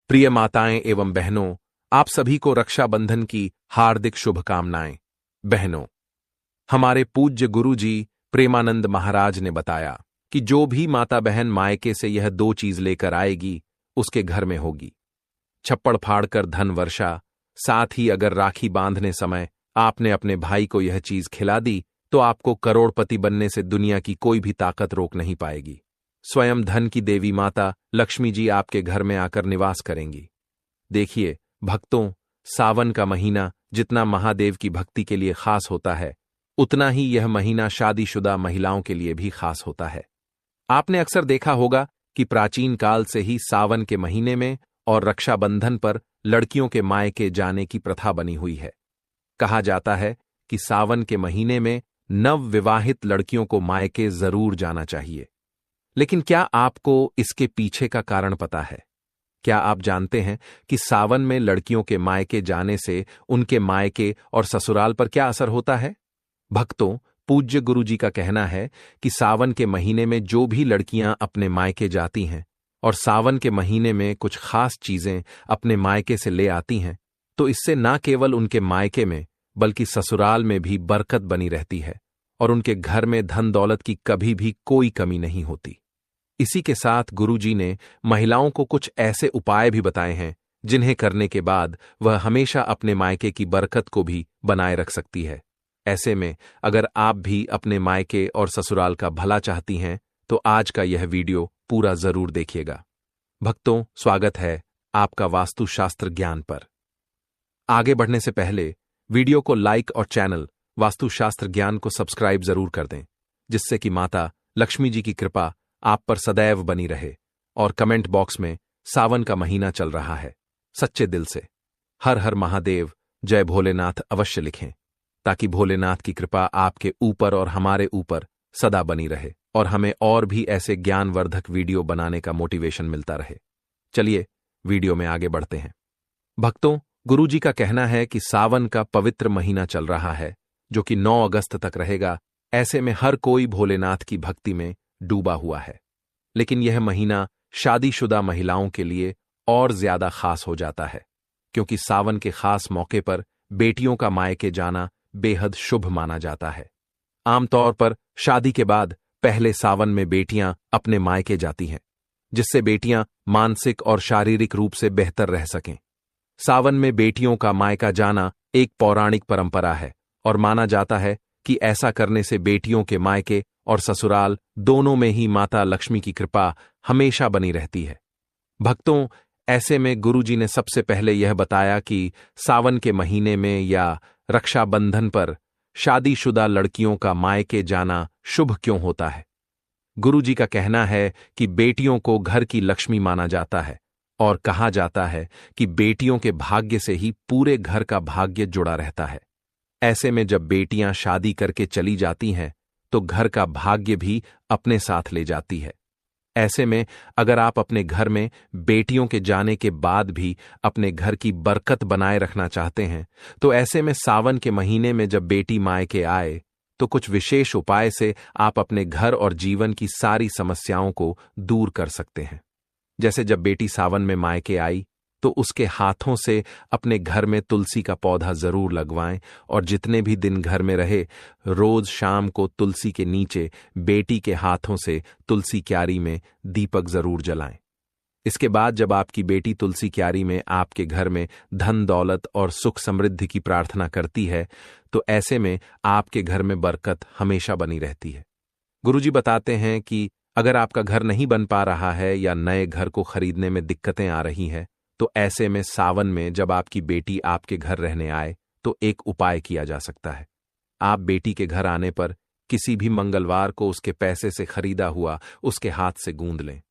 प्रिय माताएं एवं बहनों, आप सभी को रक्षाबंधन की हार्दिक शुभकामनाएं। बहनों, हमारे पूज्य गुरुजी प्रेमानंद महाराज ने बताया कि जो भी माता बहन मायके से यह दो चीज लेकर आएगी उसके घर में होगी छप्पड़ फाड़कर धन वर्षा। साथ ही अगर राखी बांधने समय आपने अपने भाई को यह चीज खिला दी तो आपको करोड़पति बनने से दुनिया की कोई भी ताकत रोक नहीं पाएगी। स्वयं धन की देवी माता लक्ष्मी जी आपके घर में आकर निवास करेंगी। देखिए भक्तों, सावन का महीना जितना महादेव की भक्ति के लिए खास होता है, उतना ही यह महीना शादीशुदा महिलाओं के लिए भी खास होता है। आपने अक्सर देखा होगा कि प्राचीन काल से ही सावन के महीने में और रक्षाबंधन पर लड़कियों के मायके जाने की प्रथा बनी हुई है। कहा जाता है कि सावन के महीने में नवविवाहित लड़कियों को मायके जरूर जाना चाहिए। लेकिन क्या आपको इसके पीछे का कारण पता है? क्या आप जानते हैं कि सावन में लड़कियों के मायके जाने से उनके मायके और ससुराल पर क्या असर होता है? भक्तों, पूज्य गुरुजी का कहना है कि सावन के महीने में जो भी लड़कियां अपने मायके जाती हैं और सावन के महीने में कुछ खास चीजें अपने मायके से ले आती हैं, तो इससे न केवल उनके मायके में बल्कि ससुराल में भी बरकत बनी रहती है और उनके घर में धन दौलत की कभी भी कोई कमी नहीं होती। इसी के साथ गुरुजी ने महिलाओं को कुछ ऐसे उपाय भी बताए हैं जिन्हें करने के बाद वह हमेशा अपने मायके की बरकत को भी बनाए रख सकती है। ऐसे में अगर आप भी अपने मायके और ससुराल का भला चाहती हैं तो आज का यह वीडियो पूरा जरूर देखिएगा। भक्तों, स्वागत है आपका वास्तुशास्त्र ज्ञान पर। आगे बढ़ने से पहले वीडियो को लाइक और चैनल वास्तुशास्त्र ज्ञान को सब्सक्राइब जरूर कर दें, जिससे कि माता लक्ष्मी जी की कृपा आप पर सदैव बनी रहे। और कमेंट बॉक्स में सावन का महीना चल रहा है, सच्चे दिल से हर हर महादेव, जय भोलेनाथ अवश्य लिखें, ताकि भोलेनाथ की कृपा आपके ऊपर और हमारे ऊपर सदा बनी रहे और हमें और भी ऐसे ज्ञानवर्धक वीडियो बनाने का मोटिवेशन मिलता रहे। चलिए वीडियो में आगे बढ़ते हैं। भक्तों, गुरुजी का कहना है कि सावन का पवित्र महीना चल रहा है जो कि 9 अगस्त तक रहेगा। ऐसे में हर कोई भोलेनाथ की भक्ति में डूबा हुआ है। लेकिन यह महीना शादीशुदा महिलाओं के लिए और ज्यादा खास हो जाता है, क्योंकि सावन के खास मौके पर बेटियों का मायके जाना बेहद शुभ माना जाता है। आमतौर पर शादी के बाद पहले सावन में बेटियां अपने मायके जाती हैं, जिससे बेटियां मानसिक और शारीरिक रूप से बेहतर रह सकें। सावन में बेटियों का मायका जाना एक पौराणिक परंपरा है और माना जाता है कि ऐसा करने से बेटियों के मायके और ससुराल दोनों में ही माता लक्ष्मी की कृपा हमेशा बनी रहती है। भक्तों, ऐसे में गुरुजी ने सबसे पहले यह बताया कि सावन के महीने में या रक्षाबंधन पर शादीशुदा लड़कियों का मायके जाना शुभ क्यों होता है। गुरुजी का कहना है कि बेटियों को घर की लक्ष्मी माना जाता है और कहा जाता है कि बेटियों के भाग्य से ही पूरे घर का भाग्य जुड़ा रहता है। ऐसे में जब बेटियां शादी करके चली जाती हैं तो घर का भाग्य भी अपने साथ ले जाती है। ऐसे में अगर आप अपने घर में बेटियों के जाने के बाद भी अपने घर की बरकत बनाए रखना चाहते हैं, तो ऐसे में सावन के महीने में जब बेटी मायके आए तो कुछ विशेष उपाय से आप अपने घर और जीवन की सारी समस्याओं को दूर कर सकते हैं। जैसे जब बेटी सावन में मायके आई तो उसके हाथों से अपने घर में तुलसी का पौधा जरूर लगवाएं और जितने भी दिन घर में रहे रोज शाम को तुलसी के नीचे बेटी के हाथों से तुलसी क्यारी में दीपक जरूर जलाएं। इसके बाद जब आपकी बेटी तुलसी क्यारी में आपके घर में धन दौलत और सुख समृद्धि की प्रार्थना करती है तो ऐसे में आपके घर में बरकत हमेशा बनी रहती है। गुरुजी बताते हैं कि अगर आपका घर नहीं बन पा रहा है या नए घर को खरीदने में दिक्कतें आ रही हैं, तो ऐसे में सावन में जब आपकी बेटी आपके घर रहने आए तो एक उपाय किया जा सकता है। आप बेटी के घर आने पर किसी भी मंगलवार को उसके पैसे से खरीदा हुआ उसके हाथ से गूंद लें।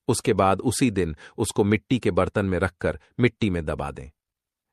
उसके बाद उसी दिन उसको मिट्टी के बर्तन में रखकर मिट्टी में दबा दें।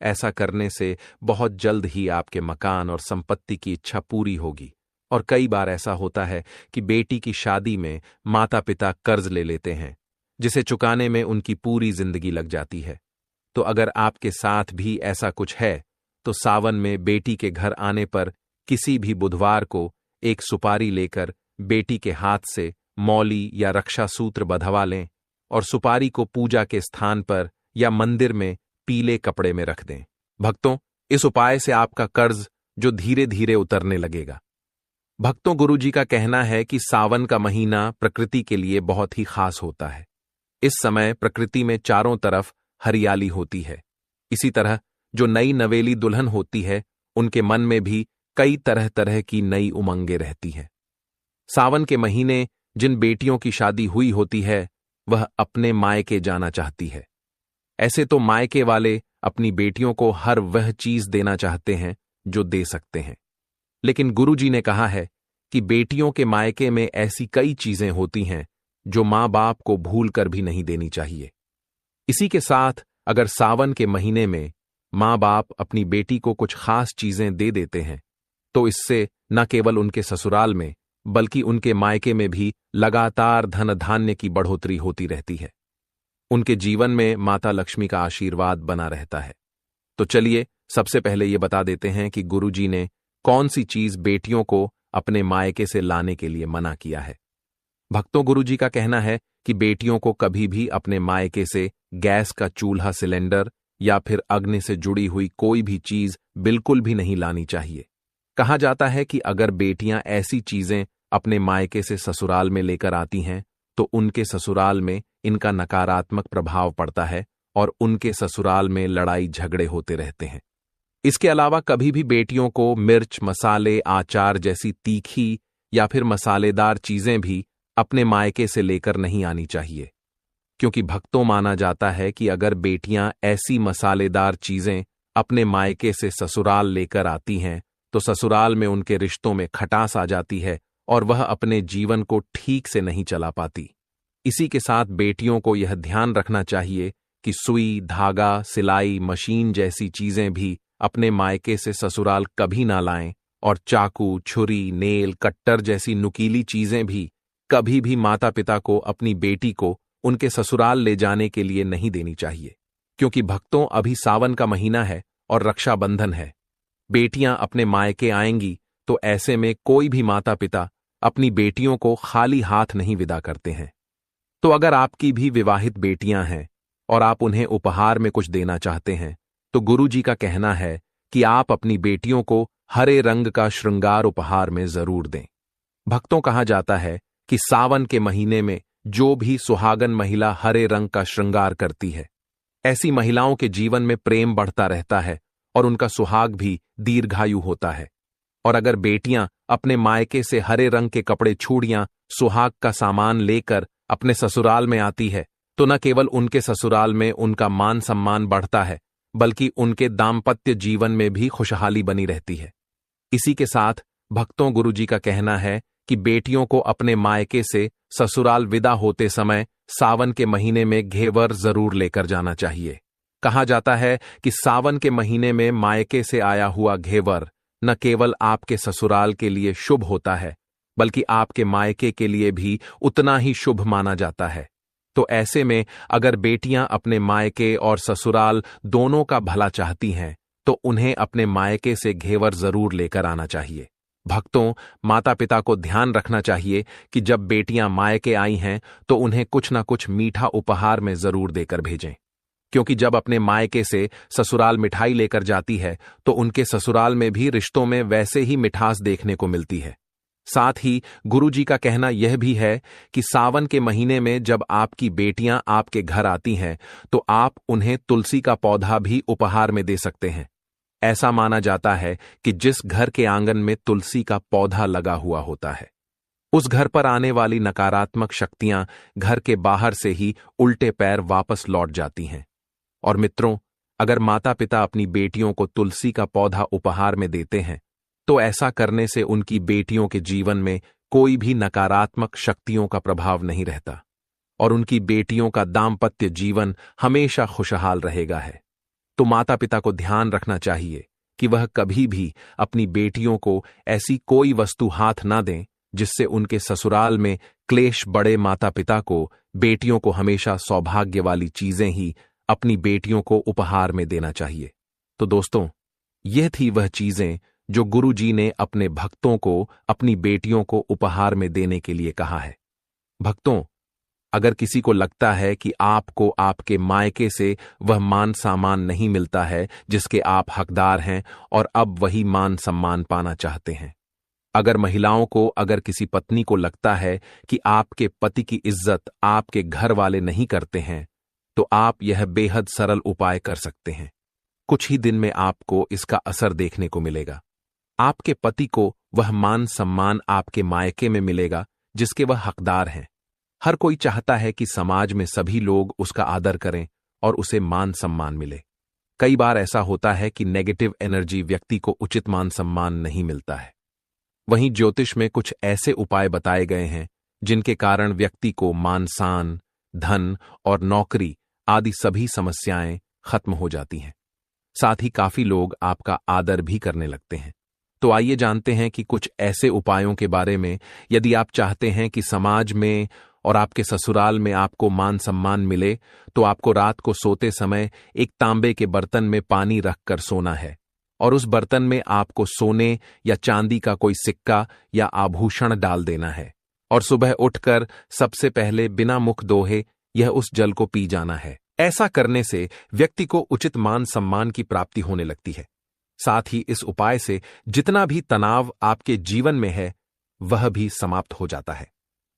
ऐसा करने से बहुत जल्द ही आपके मकान और संपत्ति की इच्छा पूरी होगी। और कई बार ऐसा होता है कि बेटी की शादी में माता पिता कर्ज ले लेते हैं, जिसे चुकाने में उनकी पूरी जिंदगी लग जाती है। तो अगर आपके साथ भी ऐसा कुछ है तो सावन में बेटी के घर आने पर किसी भी बुधवार को एक सुपारी लेकर बेटी के हाथ से मौली या रक्षा सूत्र बंधवा लें और सुपारी को पूजा के स्थान पर या मंदिर में पीले कपड़े में रख दें। भक्तों, इस उपाय से आपका कर्ज जो धीरे धीरे उतरने लगेगा। भक्तों, गुरुजी का कहना है कि सावन का महीना प्रकृति के लिए बहुत ही खास होता है। इस समय प्रकृति में चारों तरफ हरियाली होती है। इसी तरह जो नई नवेली दुल्हन होती है, उनके मन में भी कई तरह तरह की नई उमंगें रहती हैं। सावन के महीने जिन बेटियों की शादी हुई होती है, वह अपने मायके जाना चाहती है। ऐसे तो मायके वाले अपनी बेटियों को हर वह चीज देना चाहते हैं जो दे सकते हैं, लेकिन गुरुजी ने कहा है कि बेटियों के मायके में ऐसी कई चीजें होती हैं जो मां बाप को भूल कर भी नहीं देनी चाहिए। इसी के साथ अगर सावन के महीने में मां बाप अपनी बेटी को कुछ खास चीजें दे देते हैं, तो इससे न केवल उनके ससुराल में बल्कि उनके मायके में भी लगातार धन धान्य की बढ़ोतरी होती रहती है। उनके जीवन में माता लक्ष्मी का आशीर्वाद बना रहता है। तो चलिए सबसे पहले ये बता देते हैं कि गुरुजी ने कौन सी चीज बेटियों को अपने मायके से लाने के लिए मना किया है। भक्तों, गुरुजी का कहना है कि बेटियों को कभी भी अपने मायके से गैस का चूल्हा, सिलेंडर या फिर अग्नि से जुड़ी हुई कोई भी चीज बिल्कुल भी नहीं लानी चाहिए। कहा जाता है कि अगर बेटियां ऐसी चीजें अपने मायके से ससुराल में लेकर आती हैं, तो उनके ससुराल में इनका नकारात्मक प्रभाव पड़ता है और उनके ससुराल में लड़ाई झगड़े होते रहते हैं। इसके अलावा कभी भी बेटियों को मिर्च, मसाले, आचार जैसी तीखी या फिर मसालेदार चीजें भी अपने मायके से लेकर नहीं आनी चाहिए, क्योंकि भक्तों माना जाता है कि अगर बेटियां ऐसी मसालेदार चीजें अपने मायके से ससुराल लेकर आती हैं, तो ससुराल में उनके रिश्तों में खटास आ जाती है और वह अपने जीवन को ठीक से नहीं चला पाती। इसी के साथ बेटियों को यह ध्यान रखना चाहिए कि सुई, धागा, सिलाई मशीन जैसी चीजें भी अपने मायके से ससुराल कभी ना लाएं और चाकू, छुरी, नेल कट्टर जैसी नुकीली चीजें भी कभी भी माता पिता को अपनी बेटी को उनके ससुराल ले जाने के लिए नहीं देनी चाहिए, क्योंकि भक्तों अभी सावन का महीना है और रक्षाबंधन है। बेटियां अपने मायके आएंगी तो ऐसे में कोई भी माता पिता अपनी बेटियों को खाली हाथ नहीं विदा करते हैं। तो अगर आपकी भी विवाहित बेटियां हैं और आप उन्हें उपहार में कुछ देना चाहते हैं, तो गुरुजी का कहना है कि आप अपनी बेटियों को हरे रंग का श्रृंगार उपहार में जरूर दें। भक्तों, कहा जाता है कि सावन के महीने में जो भी सुहागन महिला हरे रंग का श्रृंगार करती है, ऐसी महिलाओं के जीवन में प्रेम बढ़ता रहता है और उनका सुहाग भी दीर्घायु होता है। और अगर बेटियां अपने मायके से हरे रंग के कपड़े, चूड़ियां, सुहाग का सामान लेकर अपने ससुराल में आती है, तो न केवल उनके ससुराल में उनका मान सम्मान बढ़ता है, बल्कि उनके दाम्पत्य जीवन में भी खुशहाली बनी रहती है। इसी के साथ भक्तों, गुरुजी का कहना है कि बेटियों को अपने मायके से ससुराल विदा होते समय सावन के महीने में घेवर जरूर लेकर जाना चाहिए। कहा जाता है कि सावन के महीने में मायके से आया हुआ घेवर न केवल आपके ससुराल के लिए शुभ होता है, बल्कि आपके मायके के लिए भी उतना ही शुभ माना जाता है। तो ऐसे में अगर बेटियां अपने मायके और ससुराल दोनों का भला चाहती हैं, तो उन्हें अपने मायके से घेवर जरूर लेकर आना चाहिए। भक्तों, माता पिता को ध्यान रखना चाहिए कि जब बेटियां मायके आई हैं, तो उन्हें कुछ ना कुछ मीठा उपहार में जरूर देकर भेजें, क्योंकि जब अपने मायके से ससुराल मिठाई लेकर जाती है, तो उनके ससुराल में भी रिश्तों में वैसे ही मिठास देखने को मिलती है। साथ ही गुरुजी का कहना यह भी है कि सावन के महीने में जब आपकी बेटियां आपके घर आती हैं, तो आप उन्हें तुलसी का पौधा भी उपहार में दे सकते हैं। ऐसा माना जाता है कि जिस घर के आंगन में तुलसी का पौधा लगा हुआ होता है, उस घर पर आने वाली नकारात्मक शक्तियां घर के बाहर से ही उल्टे पैर वापस लौट जाती हैं। और मित्रों, अगर माता पिता अपनी बेटियों को तुलसी का पौधा उपहार में देते हैं, तो ऐसा करने से उनकी बेटियों के जीवन में कोई भी नकारात्मक शक्तियों का प्रभाव नहीं रहता और उनकी बेटियों का दाम्पत्य जीवन हमेशा खुशहाल रहेगा है। तो माता पिता को ध्यान रखना चाहिए कि वह कभी भी अपनी बेटियों को ऐसी कोई वस्तु हाथ ना दें जिससे उनके ससुराल में क्लेश बढ़े। माता पिता को बेटियों को हमेशा सौभाग्य वाली चीजें ही अपनी बेटियों को उपहार में देना चाहिए। तो दोस्तों, यह थी वह चीजें जो गुरुजी ने अपने भक्तों को अपनी बेटियों को उपहार में देने के लिए कहा है। भक्तों, अगर किसी को लगता है कि आपको आपके मायके से वह मान सम्मान नहीं मिलता है जिसके आप हकदार हैं और अब वही मान सम्मान पाना चाहते हैं, अगर महिलाओं को, अगर किसी पत्नी को लगता है कि आपके पति की इज्जत आपके घर वाले नहीं करते हैं, तो आप यह बेहद सरल उपाय कर सकते हैं। कुछ ही दिन में आपको इसका असर देखने को मिलेगा। आपके पति को वह मान सम्मान आपके मायके में मिलेगा जिसके वह हकदार हैं। हर कोई चाहता है कि समाज में सभी लोग उसका आदर करें और उसे मान सम्मान मिले। कई बार ऐसा होता है कि नेगेटिव एनर्जी व्यक्ति को उचित मान सम्मान नहीं मिलता है। वहीं ज्योतिष में कुछ ऐसे उपाय बताए गए हैं जिनके कारण व्यक्ति को मान सम्मान, धन और नौकरी आदि सभी समस्याएं खत्म हो जाती हैं। साथ ही काफी लोग आपका आदर भी करने लगते हैं। तो आइए जानते हैं कि कुछ ऐसे उपायों के बारे में, यदि आप चाहते हैं कि समाज में और आपके ससुराल में आपको मान सम्मान मिले, तो आपको रात को सोते समय एक तांबे के बर्तन में पानी रखकर सोना है और उस बर्तन में आपको सोने या चांदी का कोई सिक्का या आभूषण डाल देना है और सुबह उठकर सबसे पहले बिना मुख धोए यह उस जल को पी जाना है। ऐसा करने से व्यक्ति को उचित मान सम्मान की प्राप्ति होने लगती है। साथ ही इस उपाय से जितना भी तनाव आपके जीवन में है वह भी समाप्त हो जाता है।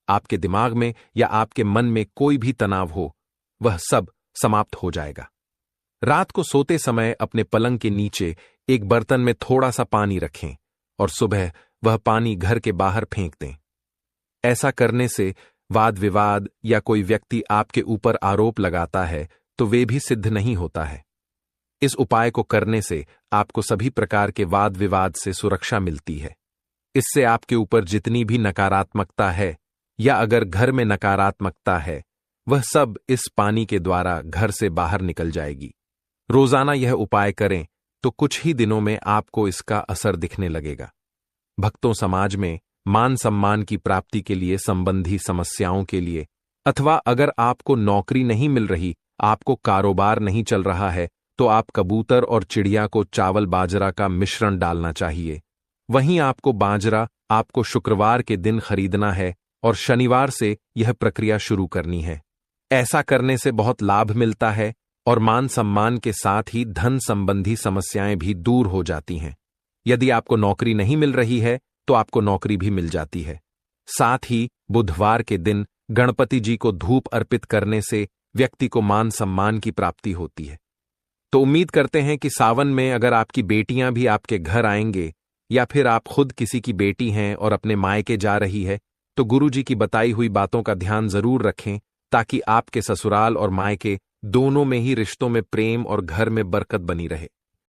आपके दिमाग में या आपके मन में कोई भी तनाव हो वह सब समाप्त हो जाएगा। रात को सोते समय अपने पलंग के नीचे एक बर्तन में थोड़ा सा पानी रखें और सुबह वह पानी घर के बाहर फेंक दें। ऐसा करने से वाद विवाद या कोई व्यक्ति आपके ऊपर आरोप लगाता है तो वे भी सिद्ध नहीं होता है। इस उपाय को करने से आपको सभी प्रकार के वाद विवाद से सुरक्षा मिलती है। इससे आपके ऊपर जितनी भी नकारात्मकता है या अगर घर में नकारात्मकता है वह सब इस पानी के द्वारा घर से बाहर निकल जाएगी। रोजाना यह उपाय करें तो कुछ ही दिनों में आपको इसका असर दिखने लगेगा। भक्तों, समाज में मान सम्मान की प्राप्ति के लिए संबंधी समस्याओं के लिए, अथवा अगर आपको नौकरी नहीं मिल रही, आपको कारोबार नहीं चल रहा है, तो आप कबूतर और चिड़िया को चावल बाजरा का मिश्रण डालना चाहिए। वहीं आपको बाजरा आपको शुक्रवार के दिन खरीदना है और शनिवार से यह प्रक्रिया शुरू करनी है। ऐसा करने से बहुत लाभ मिलता है और मान सम्मान के साथ ही धन संबंधी समस्याएं भी दूर हो जाती हैं। यदि आपको नौकरी नहीं मिल रही है तो आपको नौकरी भी मिल जाती है। साथ ही बुधवार के दिन गणपति जी को धूप अर्पित करने से व्यक्ति को मान सम्मान की प्राप्ति होती है। तो उम्मीद करते हैं कि सावन में अगर आपकी बेटियां भी आपके घर आएंगे या फिर आप खुद किसी की बेटी हैं और अपने मायके जा रही है, तो गुरु जी की बताई हुई बातों का ध्यान जरूर रखें ताकि आपके ससुराल और मायके दोनों में ही रिश्तों में प्रेम और घर में बरकत बनी रहे।